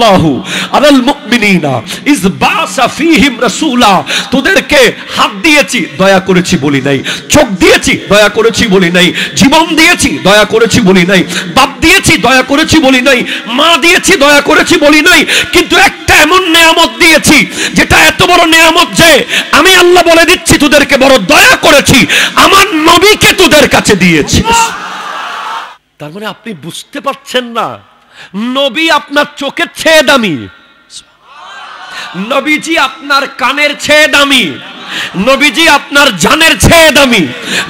আল্লাহু আলাল মুমিনিনা ইজ বাসা ফীহিম রাসূলা, তোদেরকে হাত দিয়েছি দয়া করেছি বলি নাই, চোখ দিয়েছি দয়া করেছি বলি নাই, জীবন দিয়েছি দয়া করেছি বলি নাই, বাপ দিয়েছি দয়া করেছি বলি নাই, মা দিয়েছি দয়া করেছি বলি নাই, কিন্তু একটা এমন নিয়ামত দিয়েছি যেটা এত বড় নিয়ামত যে আমি আল্লাহ বলে দিচ্ছি তোদেরকে বড় দয়া করেছি, আমার নবীকে তোদের কাছে দিয়েছি। তার মানে আপনি বুঝতে পারছেন না, নবী আপনার চোখের চেয়ে দামি, নবীজি আপনার কানের চেয়ে দামি, নবীজি আপনার জানের চেয়ে দামি,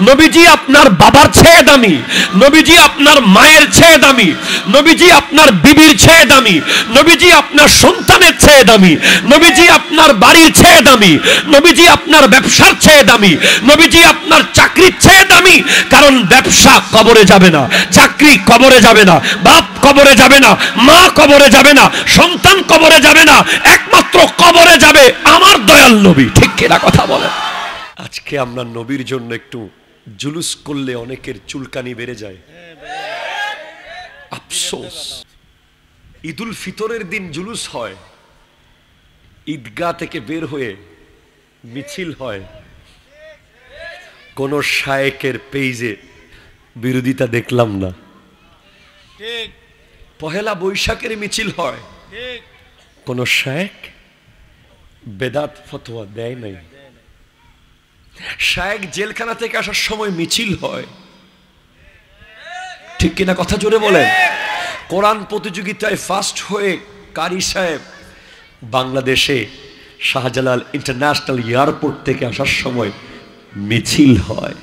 নবীজি আপনার বাবার চেয়ে দামি, নবীজি আপনার মায়ের চেয়ে দামি, নবীজি আপনার বিবির চেয়ে দামি, নবীজি আপনার সন্তানের চেয়ে দামি, নবীজি আপনার বাড়ির চেয়ে দামি, নবীজি আপনার ব্যবসার চেয়ে দামি, নবীজি আপনার চাকরির চেয়ে দামি। কারণ ব্যবসা কবরে যাবে না, চাকরি কবরে যাবে না, বাপ কবরে যাবে না, মা কবরে যাবে না, সন্তান কবরে যাবে না, একমাত্র কবরে যাবে আমার দয়াল নবী। ঠিক কিনা কথা বলে? আজকে আমরা নবীর জন্য একটু জুলুস করলে অনেকের চুলকানি বেড়ে যায়। আফসোস, ঈদুল ফিতরের দিন জুলুস হয়, ঈদগাহ থেকে বের হয়ে মিছিল হয়, কোন শায়েকের পেজে বিরোধিতা দেখলাম না। ঠিক পহেলা বৈশাখের মিছিল হয়, ঠিক কোন শায়েক বেদাত ফতোয়া দেয় নাই। শায়েক জেলখানা থেকে আসার সময় মিছিল হয়, ঠিক কিনা কথা জোরে বলেন? কোরআন প্রতিযোগিতায় ফার্স্ট হয়ে কারি সাহেব বাংলাদেশে শাহজালাল ইন্টারন্যাশনাল এয়ারপোর্ট থেকে আসার সময় মিছিল হয়।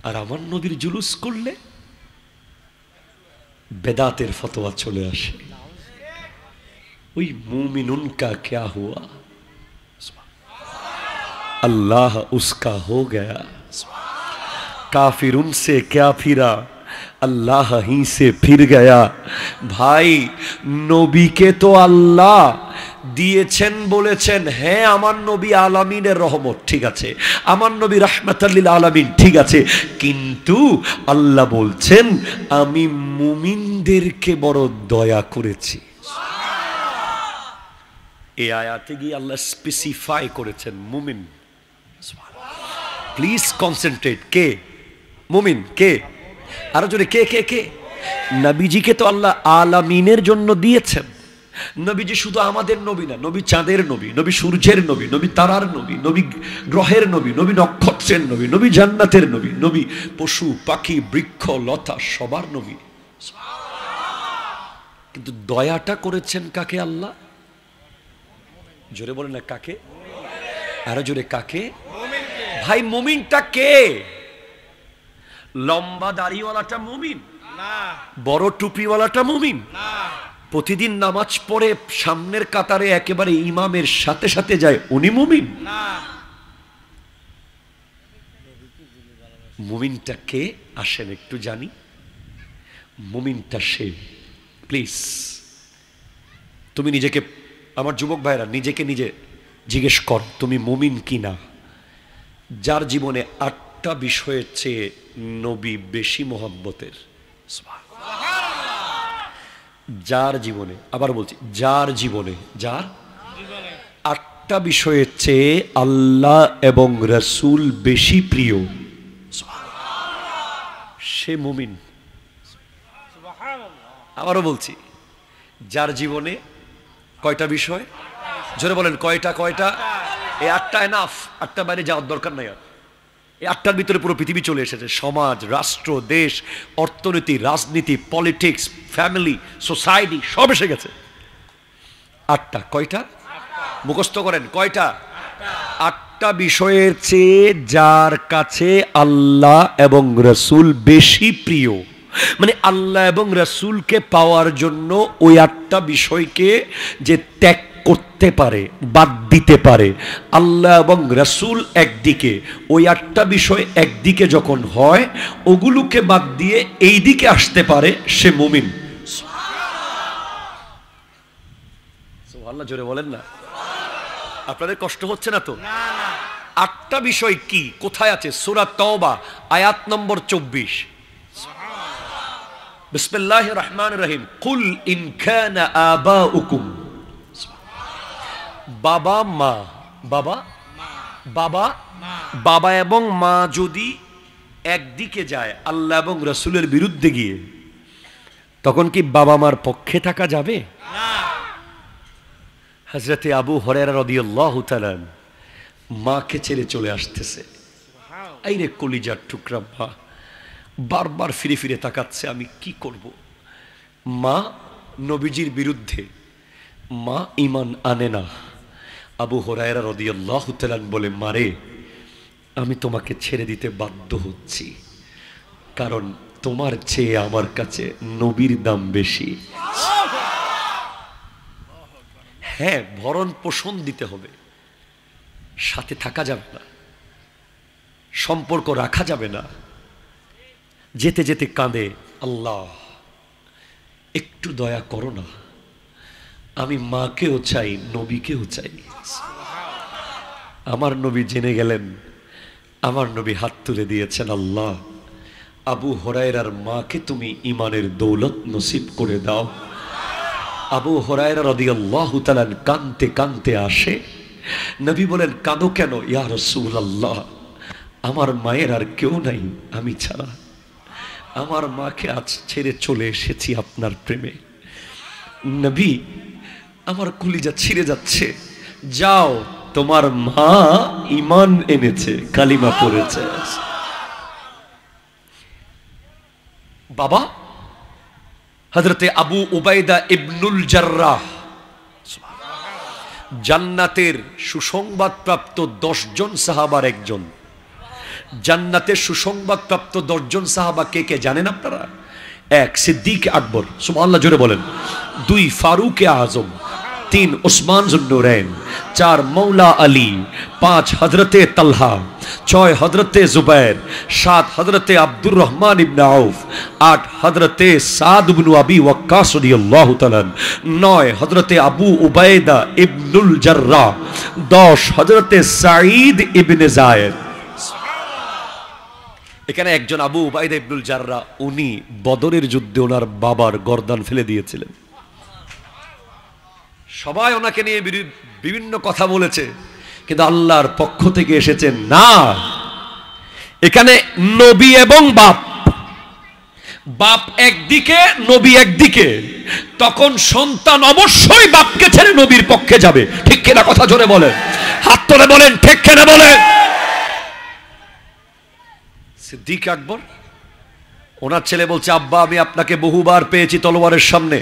আর আমার নবীর জুলুস করলে বেদাতের ফতোয়া চলে আসে। ওই মুমিনুন কা ক্যা হুয়া, अल्लाह उसका हो गया, काफिर उनसे क्या फिरा, अल्लाह ही से फिर गया। ভাই, নবীকে তো আল্লাহ দিয়েছেন, বলেছেন হ্যাঁ আমার নবী আলামিনের রহমত, ঠিক আছে, আমার নবী রাহমাতাল লিল আলামিন, ঠিক আছে, কিন্তু আল্লাহ বলছেন আমি মুমিনদেরকে বড় দয়া করেছি। এই আয়াতে গিয়ে আল্লাহ স্পেসিফাই করেছেন মুমিন। প্লিজ কনসেন্ট্রেট, কে মুমিন? কে? আরো জোরে, কে কে কে? নবীজিকে তো আল্লাহ আলামিনের জন্য দিয়েছেন। নবীজি শুধু আমাদের নবী না, নবী চাঁদের নবী, নবী সূর্যের নবী, নবী তারার নবী, নবী গ্রহের নবী, নবী নক্ষত্রের নবী, নবী জান্নাতের নবী, নবী পশু পাখি বৃক্ষ লতা সবার নবী। কিন্তু দয়াটা করেছেন কাকে? আল্লাহ। জোরে বলেন না, কাকে? আরো জোরে, কাকে? ভাই মুমিনটা কে? লম্বা দাড়িওয়ালাটা মুমিন না, বড় টুপিওয়ালাটা মুমিন না, প্রতিদিন নামাজ পড়ে সামনের কাতারে একেবারে ইমামের সাথে সাথে যায় উনি মুমিন না। মুমিনটা কে? আসেন একটু জানি। মুমিনটা সে, প্লিজ তুমি নিজেকে, আমার যুবক ভাইরা নিজেকে নিজে জিজ্ঞেস কর তুমি মুমিন কি না। যার জীবনে 8টা বিষয়ের চেয়ে নবী বেশি মোহাব্বতের, যার জীবনে, আবার বলছি যার জীবনে, যার 8টা বিষয়ের চেয়ে আল্লাহ এবং রাসূল বেশি প্রিয়, সে মুমিন। আবারও বলছি, যার জীবনে কয়টা বিষয়? জোরে বলেন, কয়টা? কয়টা? এই 8টা এনাফ, 8টার বাইরে যাওয়ার দরকার নাই। আর এই 8টার ভিতরে পুরো পৃথিবী চলে এসেছে, সমাজ, রাষ্ট্র, দেশ, অর্থনীতি, রাজনীতি, পলিটিক্স, ফ্যামিলি, সোসাইটি সব এসে গেছে। 8টা। কয়টা? মুখস্থ করেন, কয়টা? 8টা বিষয়ের চেয়ে যার কাছে আল্লাহ এবং রাসূল বেশি প্রিয়, মানে আল্লাহ এবং রাসূলকে পাওয়ার জন্য ওই 8টা বিষয়কে যে ত্যাগ করতে পারে, বাদ দিতে পারে, আল্লাহ এবং রাসূল একদিকে, ওই 8টা বিষয় একদিকে যখন হয়, ওগুলোকে বাদ দিয়ে এই দিকে আসতে পারে, সে মুমিন। সুবহানাল্লাহ, জোরে বলেন না। আপনাদের কষ্ট হচ্ছে না তো? 8টা বিষয় কি, কোথায় আছে? সূরা তাওবা আয়াত নম্বর 24। বিসমিল্লাহির রহমানির রহিম, কুল ইন কানা আবাউকুম, বাবা মা, বাবা বাবা বাবা এবং মা যদি একদিকে যায় আল্লাহ এবং রাসূলের বিরুদ্ধে গিয়ে, তখন কি বাবা মার পক্ষে থাকা যাবে? হযরতে আবু হুরায়রা রাদিয়াল্লাহু তাআলা মাকে ছেড়ে চলে আসতেছে। এই রে কলিজার টুকরা মা বারবার ফিরে ফিরে তাকাচ্ছে, আমি কি করব। মা নবীজির বিরুদ্ধে, মা ঈমান আনে না। আবু হুরায়রা রাদিয়াল্লাহু তাআলা বলে, মারে আমি তোমাকে ছেড়ে দিতে বাধ্য হচ্ছি, কারণ তোমার চেয়ে আমার কাছে নবীর দাম বেশি। হ্যাঁ, ভরণ পোষণ দিতে হবে, সাথে থাকা যাবে না, সম্পর্ক রাখা যাবে না। যেতে যেতে কাঁদে, আল্লাহ একটু দয়া করো না, আমি মাকেও চাই নবীকেও চাই। আমার নবী জেনে গেলেন, আমার নবী হাত তুলে দিয়েছেন, আল্লাহ আবু হুরায়রার মাকে তুমি ঈমানের দৌলত নসিব করে দাও। আবু হুরায়রা রাদিয়াল্লাহু তাআলা কাঁদতে কাঁদতে আসে, নবী বলেন, কাঁদো কেন? ইয়া রাসূলুল্লাহ, আমার মায়ের আর কেউ নাই আমি ছাড়া, আমার মাকে আজ ছেড়ে চলে এসেছি আপনার প্রেমে। নবী, আমার কলিজা ছিঁড়ে যাচ্ছে, যাও তোমার মা ঈমান এনেছে, কালিমা পড়েছে। বাবা হযরতে আবু উবাইদা ইবনুল জাররাহ, জান্নাতের সুসংবাদপ্রাপ্ত 10 জন সাহাবার একজন। জান্নাতের সুসংবাদপ্রাপ্ত 10 জন সাহাবা কে কে জানেন আপনারা? 1 সিদ্দিক আকবর, সুবহানাল্লাহ জোরে বলেন। 2 ফারুক আজম, 3 উসমান যুন্নুরাইন, 4 মৌলা আলী, 5 হযরতে তালহা, 6 হযরতে জুবায়ের, 7 হযরতে আব্দুর রহমান ইবনে আউফ, 8 হযরতে সাদ ইবনে আবি ওয়াক্কাস রাদিয়াল্লাহু তাআলা, 9 হযরতে আবু উবাইদা ইবনুল জাররাহ, 10 হযরতে সাঈদ ইবনে যায়েদ। এখানে একজন আবু উবাইদা ইবনুল জাররাহ, উনি বদরের যুদ্ধে ওনার বাবার গর্দান ফেলে দিয়েছিলেন। সবাই ওনাকে নিয়ে বিভিন্ন কথা বলেছে, কিন্তু আল্লাহর পক্ষ থেকে এসেছে, না, এখানে নবী এবং বাপ, বাপ একদিকে নবী একদিকে, তখন সন্তান অবশ্যই বাপকে ছেড়ে নবীর পক্ষে যাবে। ঠিক কিনা কথা জোরে বলেন, হাত তুলে বলেন ঠিক কিনা বলেন। সিদ্দিক আকবর, ওনার ছেলে বলছে, আব্বা আমি আপনাকে বহুবার পেয়েছি তলোয়ারের সামনে।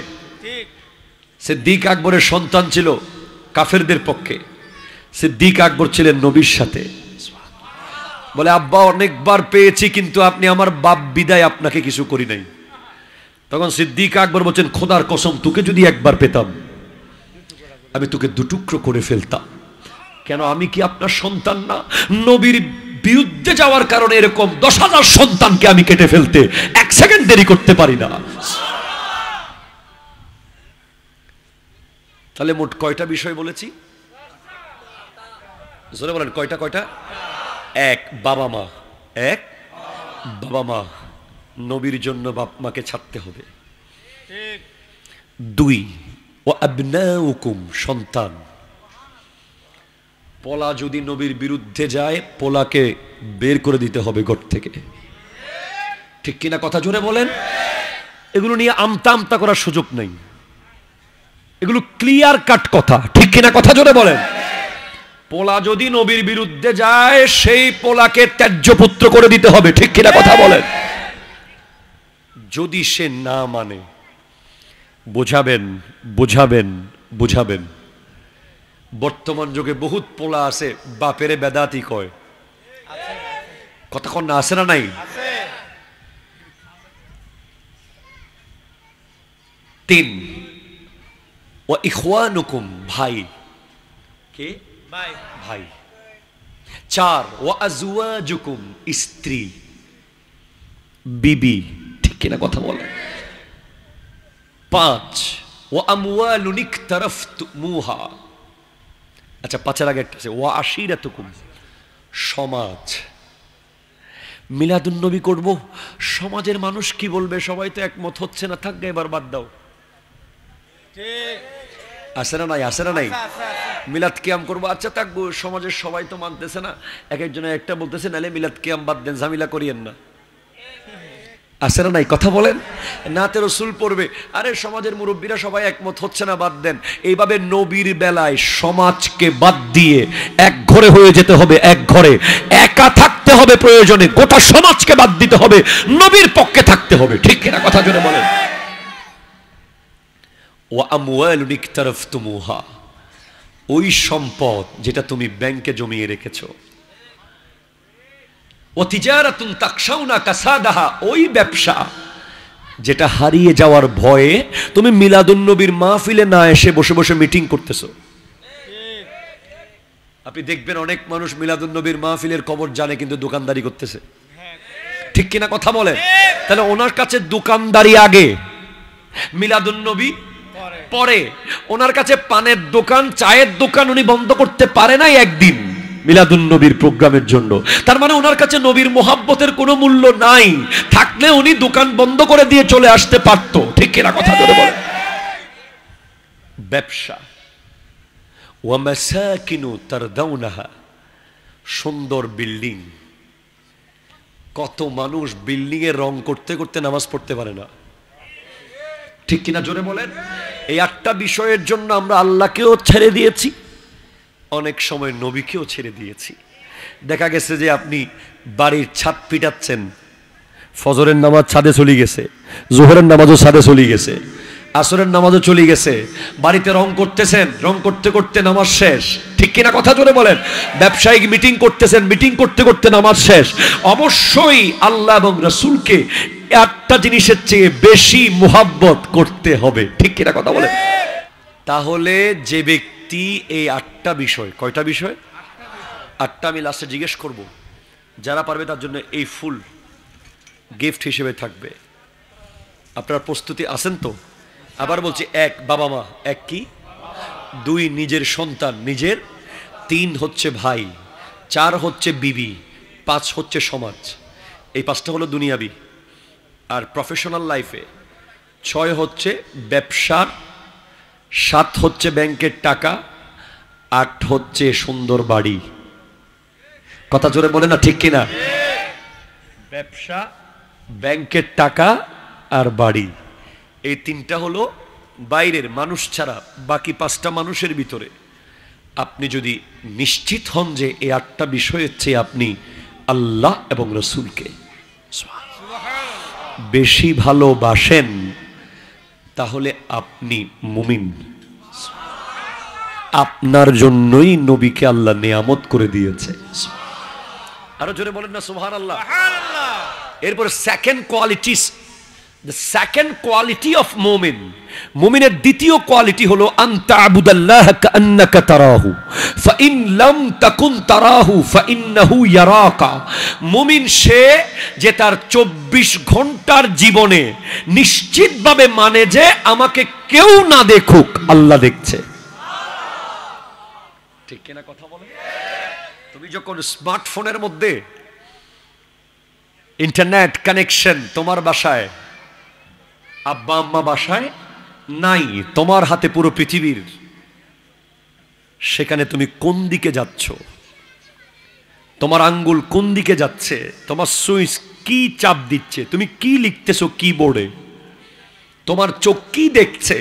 সিদ্দিক আকবরের সন্তান ছিল কাফেরদের পক্ষে, সিদ্দিক আকবর ছিলেন নবীর সাথে। বলে, আব্বা অনেকবার পেয়েছি, কিন্তু আপনি আমার বাপ বিদায় আপনাকে কিছু করি নাই। তখন সিদ্দিক আকবর বলছেন, খোদার কসম, তোকে যদি একবার পেতাম আমি তোকে দুটুকরো করে ফেলতাম। কেন, আমি কি আপনার সন্তান না? নবীর বিরুদ্ধে যাওয়ার কারণে এরকম 10,000 সন্তানকে আমি কেটে ফেলতে 1 সেকেন্ড দেরি করতে পারি না। তাহলে মোট কয়টা বিষয় বলেছি? জোরে বলেন, কয়টা? 1 বাবা মা, 1 বাবা মা, নবীর জন্য বাপ মাকে ছাড়তে হবে। 2 ও আবনাউকুম, সন্তান। পোলা যদি নবীর বিরুদ্ধে যায়, পোলাকে বের করে দিতে হবে ঘর থেকে। ঠিক কিনা কথা জোরে বলেন। এগুলো নিয়ে আমতা আমতা করার সুযোগ নেই, এগুলো ক্লিয়ার কাট কথা। ঠিক কিনা কথা জোরে বলেন। পোলা যদি নবীর বিরুদ্ধে যায়, সেই পোলাকে ত্যায্য পুত্র করে দিতে হবে। ঠিক কিনা কথা বলেন। যদি সে না মানে, বোঝাবেন বোঝাবেন বোঝাবেন। বর্তমান যুগে বহুত পোলা আছে, বাপেরে বেদাতি কয়, কতক্ষণ না আছে না নাই? 3 ও ইখওয়ানুকুম, ভাই। কে? ভাই। 4 ও আজওয়াজুকুম, স্ত্রী, বিবি। ঠিক কিনা কথা বলে। 5 ও আমওয়ালুন ইকতারাফতুমুহা। আচ্ছা, 5 এর আগে একটা আছে, ও আশিরাতুকুম, সমাজ। মিলাদুন নবী করব, সমাজের মানুষ কি বলবে, সবাই তো একমত হচ্ছে না, থাকবে এবার বাদ দাও। আসে না নাই, আসে না নাই? মিলাদ কিয়াম করবো, আচ্ছা থাকবো, সমাজের সবাই তো মানতেছে না, এক একজনে একটা বলতেছে, নালে মিলাদ কিয়াম বাদ দেন, ঝামেলা করিয়েন না। আসে না নাই? কথা বলেন। নাতে রসুল পড়বে, আরে সমাজের মুরব্বীরা সবাই একমত হচ্ছে না, বাদ দেন। এইভাবে নবীর বেলায় সমাজকে বাদ দিয়ে এক ঘরে হয়ে যেতে হবে, এক ঘরে একা থাকতে হবে, প্রয়োজনে গোটা সমাজকে বাদ দিতে হবে, নবীর পক্ষে থাকতে হবে। ঠিক কিনা? কথা জোরে বলেন। ও আমওয়ালুন ইকতারাফতুমুহা, ওই সম্পদ যেটা তুমি ব্যাংকে জমিয়ে রেখেছো। ও তিজারাতুন তাকশাউনা কাসাদাহা, ওই ব্যবসা যেটা হারিয়ে যাওয়ার ভয়ে তুমি মিলাদুন নবীর মাহফিলে না এসে বসে বসে মিটিং করতেছো। আপনি দেখবেন অনেক মানুষ মিলাদুন নবীর মাহফিলের খবর জানে, কিন্তু দোকানদারি করতেছে। ঠিক কিনা? কথা বলে। তাহলে ওনার কাছে দোকানদারি আগে, মিলাদুন নবী পরে। ওনার কাছে পানের দোকান, চায়ের দোকান উনি বন্ধ করতে পারে নাই একদিন মিলাদুন নবীর প্রোগ্রামের জন্য। তার মানে ওনার কাছে নবীর মোহাব্বতের কোনো মূল্য নাই, থাকলে উনি দোকান বন্ধ করে দিয়ে চলে আসতে পারতো। ঠিক কিনা? কথা ধরে বলে। ব্যবসা। ওয়া মাসাকিনু তারদাউনাহা, সুন্দর বিল্ডিং। কত মানুষ বিল্ডিং এর রং করতে করতে নামাজ পড়তে পারে না। ঠিক কিনা? জোরে বলেন। এই একটা বিষয়ের জন্য আমরা আল্লাহকেও ছেড়ে দিয়েছি, অনেক সময় নবীকেও ছেড়ে দিয়েছি। দেখা গেছে যে আপনি বাড়ির ছাদ পিটাচ্ছেন, ফজরের নামাজ ছাদে চলে গেছে, জোহরের নামাজও ছাদে চলে গেছে, আসরের নামাজও চলে গেছে, বাড়িতে রং করতেছেন, রং করতে করতে নামাজ শেষ। ঠিক কিনা? কথা জোরে বলেন। ব্যবসায়িক মিটিং করতেছেন, মিটিং করতে করতে নামাজ শেষ। অবশ্যই আল্লাহ এবং রাসূলকে একটা জিনিসের চেয়ে বেশি মুহাব্বত করতে হবে। ঠিক কিনা? কথা বলেন। তাহলে যে ব্যক্তি এই আটটা বিষয়, কয়টা বিষয়? আটটা আমি লাস্টে জিজ্ঞেস করব, যারা পারবে তার জন্য এই ফুল গিফট হিসেবে থাকবে। আপনারা প্রস্তুতি আছেন তো? আবার বলছি, এক বাবা মা, এক কি? দুই নিজের সন্তান নিজের, তিন হচ্ছে ভাই, চার হচ্ছে বিবি, পাঁচ হচ্ছে সমাজ। এই পাঁচটা হলো দুনিয়াবি আর প্রফেশনাল লাইফে। ছয় হচ্ছে ব্যবসার, সাত হচ্ছে ব্যাংকের টাকা, আট হচ্ছে সুন্দর বাড়ি। কথা জোরে বলে না, ঠিক কিনা? ব্যবসা, ব্যাংকের টাকা আর বাড়ি, এই তিনটা হলো বাইরের মানুষ ছাড়া বাকি পাঁচটা মানুষের ভিতরে। আপনি যদি নিশ্চিত হন যে এই আটটা বিষয়ের চেয়ে আপনি আল্লাহ এবং রসুলকে বেশি ভালোবাসেন, তাহলে আপনি মুমিন। আপনার জন্যই নবীকে আল্লাহ নিয়ামত করে দিয়েছে। আরো জোরে বলেন না সুবহানাল্লাহ। এরপর second qualities, the second quality of মুমিন, মুমিনের দ্বিতীয় কোয়ালিটি হলো আনতা আবুদাল্লাহ কাআন্নাকা তারাহু ফাইন লাম তাকুন তারাহু ফাইন্নাহু ইয়ারাকা। মুমিন সে যে তার 24 ঘন্টার জীবনে নিশ্চিতভাবে মানে যে আমাকে কেউ না দেখুক, আল্লাহ দেখছে। ঠিক কিনা? কথা বলেন। তুমি যখন স্মার্টফোনের মধ্যে ইন্টারনেট কানেকশন, তোমার বাসায়, আব্বা আম্মা বাসায় নাই, তোমার হাতে পুরো পৃথিবীর, সেখানে তুমি কোন দিকে যাচ্ছ, তোমার আঙ্গুল কোন দিকে যাচ্ছে, তোমার সুইচ কি চাপ দিচ্ছে, তুমি কি লিখতেছো কিবোর্ডে, তোমার চোখ কি দেখছে,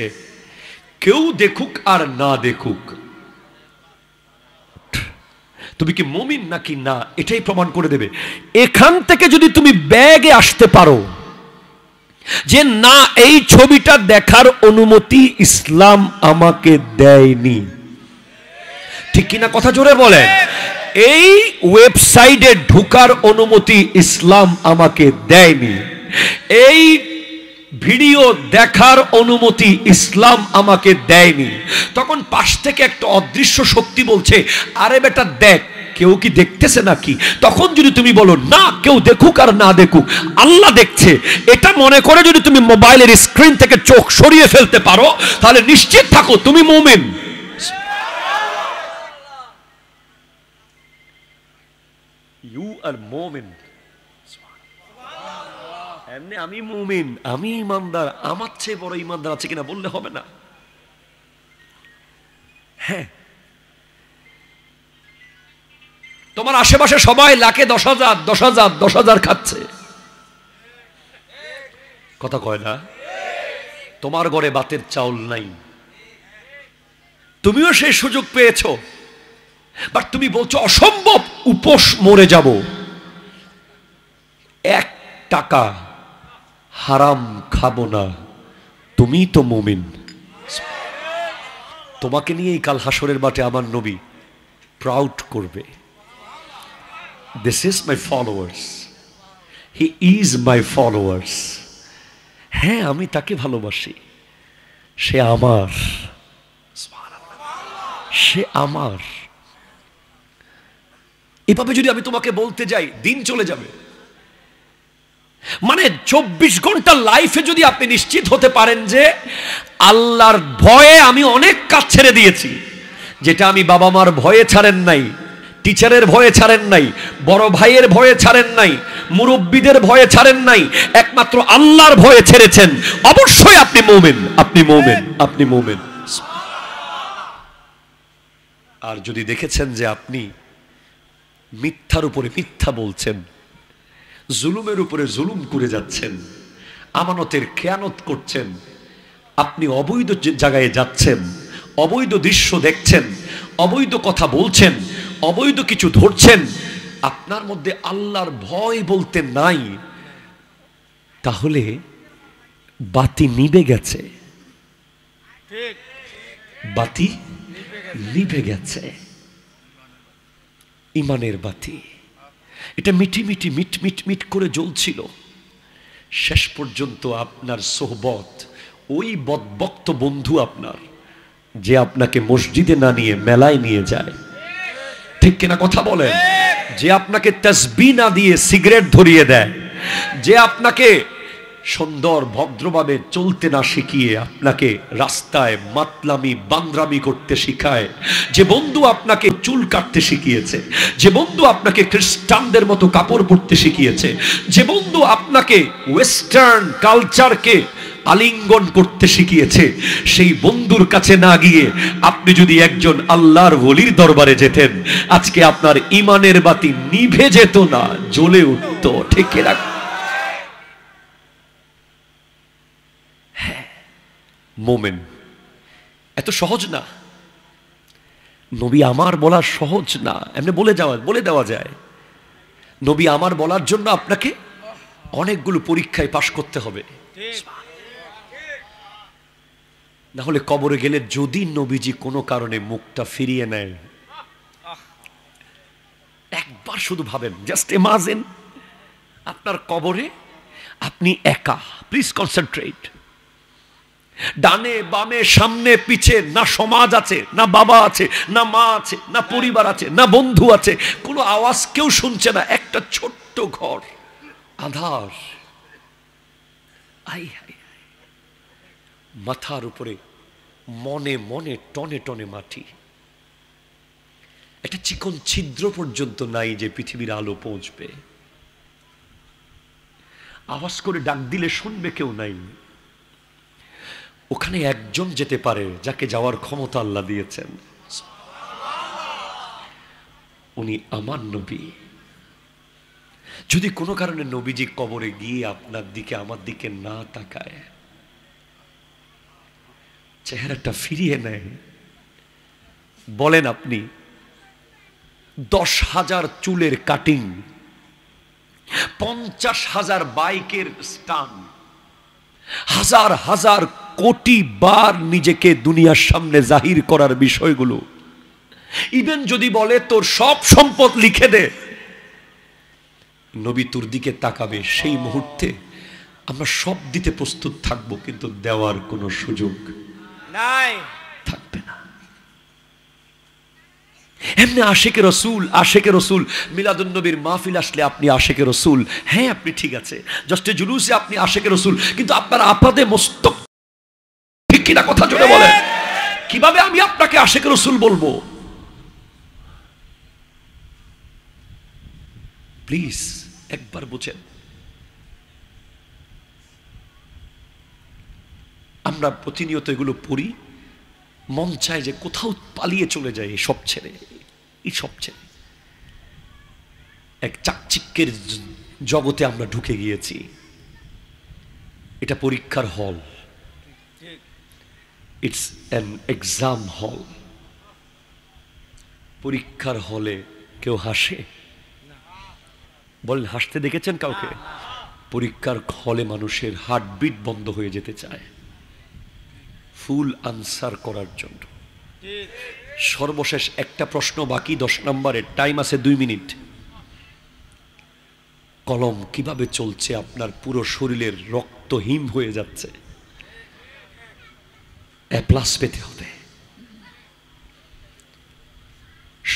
কেউ দেখুক আর না দেখুক, তুমি কি মুমিন নাকি না এটাই প্রমাণ করে দেবে। এখান থেকে যদি তুমি ব্যাগে আসতে পারো যে না, এই ছবিটা দেখার অনুমতি ইসলাম আমাকে দেয়নি, ঠিক কিনা? কথা জোরে বলেন। এই ওয়েবসাইটে ঢোকার অনুমতি ইসলাম আমাকে দেয়নি, এই ভিডিও দেখার অনুমতি ইসলাম আমাকে দেয়নি, তখন পাশ থেকে একটা অদৃশ্য শক্তি বলছে, আরে বেটা দেখ, কেউ কি দেখতেছে নাকি? তখন যদি তুমি বলো না, কেউ দেখুক আর না দেখুক, আল্লাহ দেখছে, এটা মনে করে যদি তুমি মোবাইলের স্ক্রিন থেকে চোখ সরিয়ে ফেলতে পারো, তাহলে নিশ্চিত থাকো তুমি মুমিন। ইউ আর মুমিন। এমনি আমি মুমিন, আমি ইমানদার, আমার চেয়ে বড় ইমানদার আছে কিনা বললে হবে না। হ্যাঁ, তোমার আশেপাশে সবাই লাখে 10,000 10,000 10,000 খাচ্ছে, কথা কয় না। তোমার ঘরে ভাতের চাউল নাই, তুমিও সেই সুযোগ পেয়েছো, বাট তুমি বলছো অসম্ভব, উপোস মরে যাব। 1 টাকা হারাম খাবো না, তুমি তো মুমিন। তোমাকে নিয়েই কাল হাসরের মাঠে আমার নবী প্রাউড করবে, this is my followers, he is my followers. হ্যাঁ, আমি তাকে ভালোবাসি, সে আমার, সে আমার। এভাবে যদি আমি তোমাকে বলতে যাই, দিন চলে যাবে। মানে 24 ঘন্টা লাইফে যদি আপনি নিশ্চিত হতে পারেন যে আল্লাহর ভয়ে আমি অনেক কাজ ছেড়ে দিয়েছি, যেটা আমি বাবা মার ভয়ে ছাড়েন নাই, টিচারের ভয়ে ছাড়েন নাই, বড় ভাইয়ের ভয়ে ছাড়েন নাই, মুরব্বীদের ভয়ে ছাড়েন নাই, একমাত্র আল্লাহর ভয়ে ছেড়েছেন, অবশ্যই আপনি মুমিন, আপনি মুমিন, আপনি মুমিন। আর যদি দেখেছেন যে আপনি মিথ্যার উপরে মিথ্যা বলছেন, জুলুমের উপরে জুলুম করে যাচ্ছেন, আমানতের খেয়ানত করছেন, আপনি অবৈধ জায়গায় যাচ্ছেন, অবৈধ দৃশ্য দেখছেন, অবৈধ কথা বলছেন, অবৈধ কিছু ধরছেন, আপনার মধ্যে আল্লাহর ভয় বলতে নাই, তাহলে বাতি নিভে গেছে, বাতি নিভে গেছে, ইমানের বাতি। এটা মিটি মিটি মিট মিট মিট করে জ্বলছিল, শেষ পর্যন্ত আপনার সোহবত, ওই বদবক্ত বন্ধু আপনার, যে আপনাকে মসজিদে না নিয়ে মেলায় নিয়ে যায়, ঠিক কিনা কথা বলেন, যে আপনাকে তাসবিহ না দিয়ে সিগারেট ধরিয়ে দেয়, যে আপনাকে সুন্দর ভদ্রভাবে চলতে না শিখিয়ে আপনাকে রাস্তায় মাতলামি বান্দ্রামি করতে শিখায়, যে বন্ধু আপনাকে চুল কাটতে শিখিয়েছে, যে বন্ধু আপনাকে খ্রিস্টানদের মতো কাপড় পরতে শিখিয়েছে, যে বন্ধু আপনাকে ওয়েস্টার্ন কালচারকে আলিঙ্গন করতে শিখিয়েছে, সেই বন্ধুর কাছে না গিয়ে আপনি যদি একজন আল্লাহর ওলির দরবারে যেতেন, আজকে আপনার ইমানের বাতি নিভে যেত না, জ্বলে উঠত, ঠিক কিনা? মোমেন এত সহজ না, নবী আমার বলা সহজ না, এমনি বলে দেওয়া যায়। নবী আমার বলার জন্য আপনাকে অনেকগুলো পরীক্ষায় পাশ করতে হবে, না হলে কবরে গেলে যদি নবীজি কোনো কারণে মুখটা ফিরিয়ে নেয়, একবার শুধু ভাবেন, জাস্ট ইমাজিন আপনার কবরে আপনি একা, প্লিজ কনসেন্ট্রেট, ডানে বামে সামনে পিছে না সমাজ আছে, না বাবা আছে, না মা আছে, না পরিবার আছে, না বন্ধু আছে, কোনো আওয়াজ কেউ শুনছে না, একটা ছোট্ট ঘর, আধার, আই হাই, মাথার উপরে মনে মনে টনে টনে মাটি, একটা চিকন ছিদ্র পর্যন্ত নাই যে পৃথিবীর আলো পৌঁছবে, আওয়াজ করে ডাক দিলে শুনবে কেউ নাই। ওখানে একজন যেতে পারে যাকে যাওয়ার ক্ষমতা আল্লাহ দিয়েছেন, উনি আমার নবী। যদি কোনো কারণে নবীজি কবরে গিয়ে আপনার দিকে আমার দিকে না তাকায়, চেহারাটা ফিরিয়ে নেয়, বলেন আপনি 10,000 চুলের কাটিং, 50,000 বাইকের স্টান্ট, হাজার হাজার কোটি বার নিজেকে দুনিয়ার সামনে জাহির করার বিষয়গুলো, ইভেন যদি বলে তোর সব সম্পদ লিখে দে, নবী তোর দিকে তাকাবে, সেই মুহূর্তে আমরা সব দিতে প্রস্তুত থাকব, কিন্তু দেওয়ার কোনো সুযোগ নাই, থাকবে না। এমনি আশেকে রসুল মিলাদুন নবীর মাহফিল আসলে আপনি আশেকে রসুল, হ্যাঁ আপনি ঠিক আছে, জস্টে জুলুসে আপনি আশেকে রসুল, কিন্তু আপনার আপাদে মস্তক ঠিক কিনা, কথা জোরে বলেন, কিভাবে আমি আপনাকে আশেকে রসুল বলবো? প্লিজ একবার বুঝেন, আমরা প্রতিনিয়ত এগুলো পড়ি, মন চায় যে কোথাও পালিয়ে চলে যায় এসব ছেড়ে, এইসব ছেড়ে। এক চাকচিক্যের জগতে আমরা ঢুকে গিয়েছি। এটা পরীক্ষার হল, ইটস অ্যান এক্সাম হল। পরীক্ষার হলে কেউ হাসে? বলেন, হাসতে দেখেছেন কাউকে? পরীক্ষার হলে মানুষের হার্টবিট বন্ধ হয়ে যেতে চায় ফুল আনসার করার জন্য। সর্বশেষ একটা প্রশ্ন বাকি, 10 নম্বরের, টাইম আছে 2 মিনিট। কলম কিভাবে চলছে? আপনার পুরো শরীরের রক্ত হিম হয়ে যাচ্ছে, A+ পেতে হবে।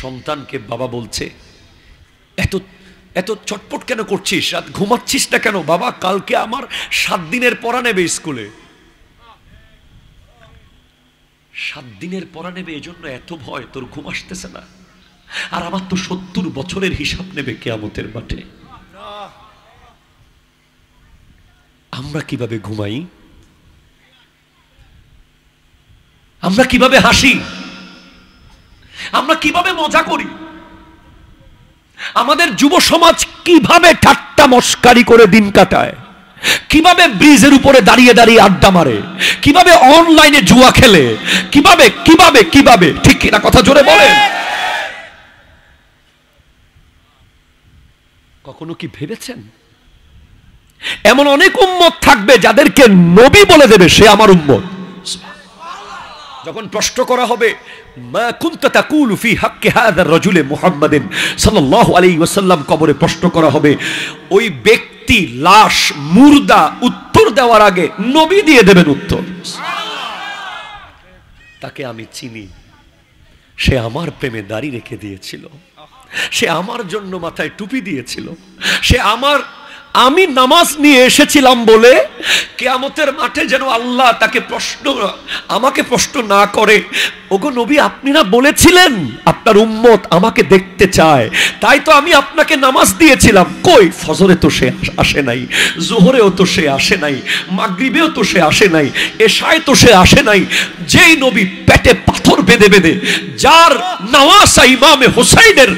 সন্তানকে বাবা বলছে, এত এত চটপট কেন করছিস, রাত ঘুমাচ্ছিস না কেন? বাবা, কালকে আমার 7 দিনের পড়া নেবে স্কুলে। 7 দিনের পড়া নেবে, এজন্য এত ভয়, তোর ঘুম আসতেছে না? আর আমার তো 70 বছরের হিসাব নেবে কিয়ামতের মাঠে। আমরা কিভাবে ঘুমাই? আমরা কিভাবে হাসি? আমরা কিভাবে মজা করি? আমাদের যুব সমাজ কিভাবে ঠাট্টা মস্কারি করে দিন কাটায়? কিভাবে ব্রিজের উপরে দাঁড়িয়ে দাঁড়িয়ে আড্ডা মারে? কিভাবে অনলাইনে জুয়া খেলে? কিভাবে কিভাবে কিভাবে ঠিক কিনা কথা জোরে বলেন। কখনো কি ভেবেছেন এমন অনেক উম্মত থাকবে যাদেরকে নবী বলে দেবে সে আমার উম্মত? যখন প্রশ্ন করা হবে, মা কুনতা তাকুলু ফি হাক্কি হাযার রাজুলি মুহাম্মাদিন সাল্লাল্লাহু আলাইহি ওয়াসাল্লাম, কবরে প্রশ্ন করা হবে, ওই ব্যক্তি লাশ মুর্দা উত্তর দেওয়ার আগে নবী দিয়ে দেবেন উত্তর। তাকে আমি চিনি, সে আমার প্রেমে দাড়ি রেখে দিয়েছিল, সে আমার জন্য মাথায় টুপি দিয়েছিল, সে আমি নামাজ নিয়ে এসেছিলাম বলে কিয়ামতের মাঠে যেন আল্লাহ তাকে আমাকে প্রশ্ন না করে, ওগো নবী, আপনি না বলেছিলেন আপনার উম্মত আমাকে দেখতে চায়, তাই তো আমি আপনাকে নামাজ দিয়েছিলাম। কই, ফজরে তো সে আসে নাই, জোহরেও তো সে আসে নাই, মাগরিবেও তো সে আসে নাই, এশায় তো সে আসে নাই। যেই নবী পেটে পাথর বেঁধে বেঁধে, যার নওয়াসা ইমামে হোসাইনের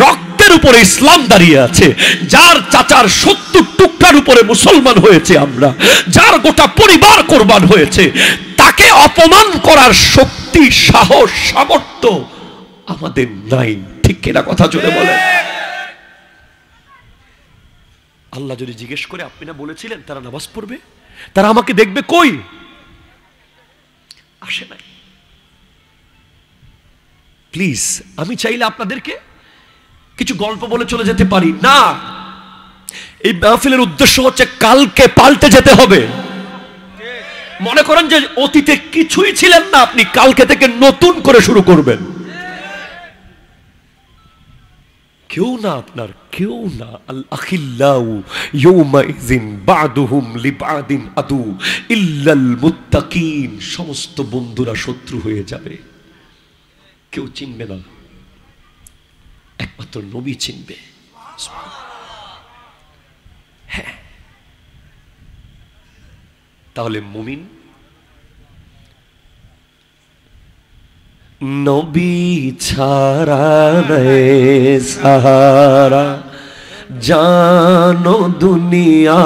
রক্তের উপরে ইসলাম দাঁড়িয়ে আছে, যার চাচার 70 টুকরার উপরে মুসলমান হয়েছে আমরা, যার গোটা পরিবার কোরবান হয়েছে, তাকে অপমান করার শক্তি, সাহস, সামর্থ্য আমাদের নাই। ঠিক কিনা কথা জোরে বলেন। আল্লাহ যদি জিজ্ঞেস করে, আপনি না বলেছিলেন তারা নামাজ পড়বে, তারা আমাকে দেখবে, কই, আসে নাই। প্লিজ, আমি চাইলে আপনাদেরকে কিছু গল্প বলে চলে যেতে পারি না। এই মাহফিলের উদ্দেশ্য হচ্ছে কালকে পাল্টে যেতে হবে। মনে করেন যে অতীতে কিছুই ছিলেন না, আপনি কালকে থেকে নতুন করে শুরু করবেন। কেউ না, আপনার কেউ না। আল আখিল্লাউ ইয়াউমাইযিন বা'দুহুম লিবা'দিন আদু ইল্লাল মুত্তাকিন। সমস্ত বন্ধুরা শত্রু হয়ে যাবে, কেউ চিনবে না, একমাত্র নবী চিনবে। হ্যাঁ, তাহলে মুমিন নবী ছাড়া নেই সাহারা, জানো দুনিয়া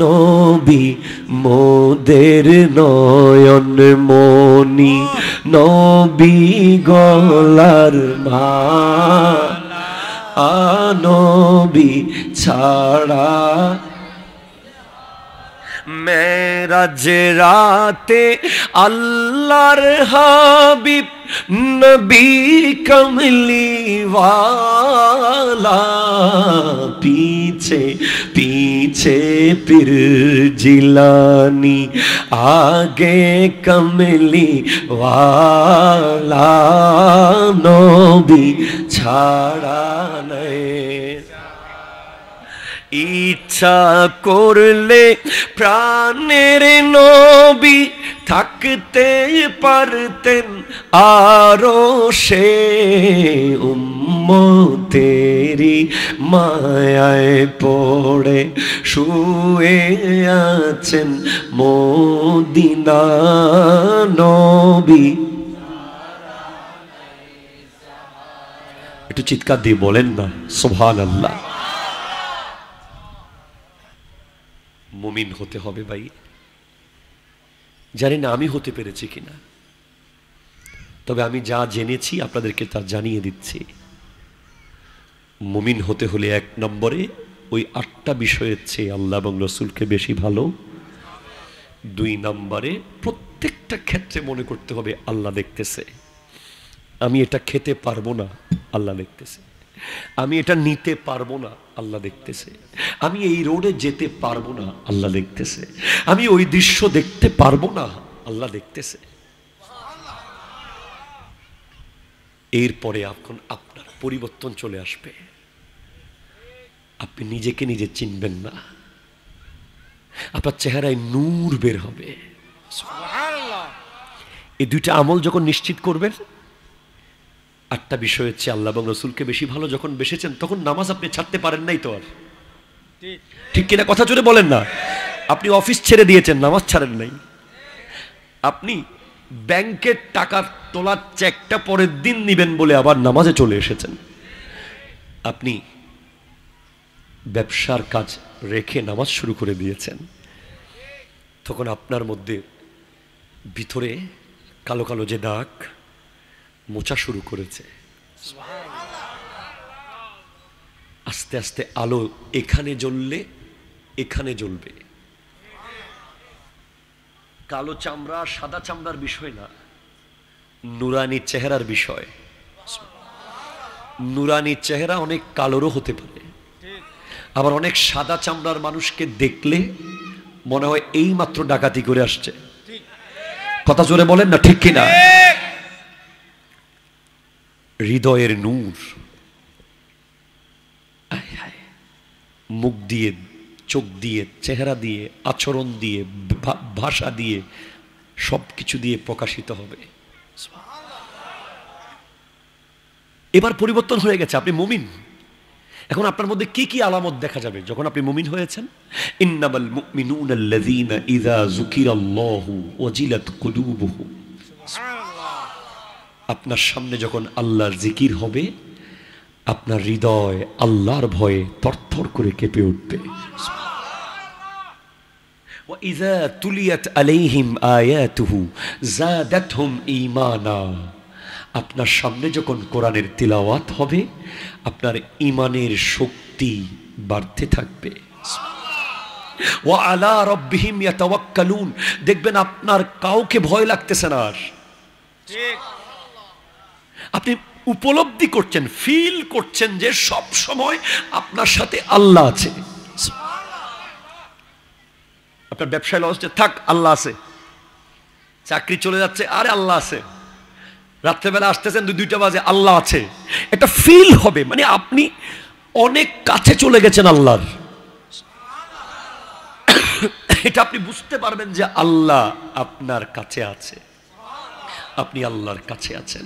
নবী মোদের নয়ন মনি, নবী গলার মালা, নবী ছাড়া। মেরাজ রাতে আল্লাহর হাবিব নবী কমলি ওয়ালা, पीछे पीछे पीर जिलानी, आगे कमली वाला, नबी छाड़ा नहीं। ইচ্ছা করলে প্রাণের নবী থাকতে পারতেন আরো সে, উম্মতেরি মায়ায় পড়ে শুয়ে আছেন মদিনা নবী। একটু চিৎকার দিয়ে বলেন না সুবহানাল্লাহ। মুমিন হতে হবে ভাই। জানি না আমি হতে পেরেছি কিনা, তবে আমি যা জেনেছি আপনাদেরকে তা জানিয়ে দিচ্ছি। মুমিন হতে হলে 1 নম্বরে ওই 8টা বিষয়ের চেয়ে আল্লাহ এবং রসুলকে বেশি ভালো। 2 নম্বরে প্রত্যেকটা ক্ষেত্রে মনে করতে হবে আল্লাহ দেখতেছে। আমি এটা খেতে পারবো না, আল্লাহ দেখতেছে। আমি এটা নিতে পারবো না, আল্লাহ দেখতেছে। আমি এই রোডে যেতে পারবো না, আল্লাহ দেখতেছে। আমি ওই দৃশ্য দেখতে পারবো না, আল্লাহ দেখতেছে। এরপরে এখন আপনার পরিবর্তন চলে আসবে। আপনি নিজেকে নিজে চিনবেন না, আপনার চেহারায় নূর বের হবে। এই 2টা আমল যখন নিশ্চিত করবেন, 8টা বিষয় হচ্ছে আল্লাহ এবং রসুলকে বেশি ভালো যখন বেসেছেন, তখন নামাজ আপনি ছাড়তে পারেন নাই তো আর। ঠিক কিনা কথা জোরে বলেন না। আপনি অফিস ছেড়ে দিয়েছেন, নামাজ ছাড়েন নাই। আপনি ব্যাংকের টাকা তোলার চেকটা পরের দিন নিবেন বলে আবার নামাজে চলে এসেছেন। আপনি ব্যবসার কাজ রেখে নামাজ শুরু করে দিয়েছেন। তখন আপনার মধ্যে ভিতরে কালো কালো যে দাগ মোচা শুরু করেছে। আস্তে আস্তে আলো এখানে জ্বললে এখানে জ্বলবে। কালো চামড়া সাদা চামড়ার বিষয় না, নুরানি চেহারার বিষয়। নুরানি চেহারা অনেক কালোরও হতে পারে, আবার অনেক সাদা চামড়ার মানুষকে দেখলে মনে হয় এই মাত্র ডাকাতি করে আসছে। কথা জোরে বলেন না ঠিক কিনা। হৃদয়ের নূর মুখ দিয়ে, চোখ দিয়ে, চেহারা দিয়ে, আচরণ দিয়ে, ভাষা দিয়ে, সবকিছু দিয়ে প্রকাশিত হবে। এবার পরিবর্তন হয়ে গেছে, আপনি মুমিন। এখন আপনার মধ্যে কি কি আলামত দেখা যাবে যখন আপনি মুমিন হয়েছেন? ইন্নামাল মুমিনুনা আল্লাযীনা ইযা যুকিরাল্লাহু ওয়াজিলাত কুলুবুহুম। আপনার সামনে যখন আল্লাহর জিকির হবে, আপনার হৃদয় আল্লাহর ভয়ে থরথর করে কেঁপে উঠবে। ওয়া ইযা তুলিয়াত আলাইহিম আয়াতুহু যাদাতহুম ঈমানা। আপনার সামনে যখন কোরআনের তিলাওয়াত হবে, আপনার ঈমানের শক্তি বাড়তে থাকবে। ওয়া আলা রাব্বিহিম ইয়াতাওয়াক্কালুন। দেখবেন আপনার কাউকে ভয় লাগতেছে না আর। ঠিক, আপনি উপলব্ধি করছেন, ফিল করছেন যে সব সময় আপনার সাথে আল্লাহ আছে। আপনার ব্যবসায় লস হচ্ছে, থাক আল্লাহ আছে। চাকরি চলে যাচ্ছে, আরে আল্লাহ আছে। রাত্রেবেলা আসতেছেন 2টা বাজে, আল্লাহ আছে। এটা ফিল হবে, মানে আপনি অনেক কাছে চলে গেছেন আল্লাহর। এটা আপনি বুঝতে পারবেন যে আল্লাহ আপনার কাছে আছে, আপনি আল্লাহর কাছে আছেন।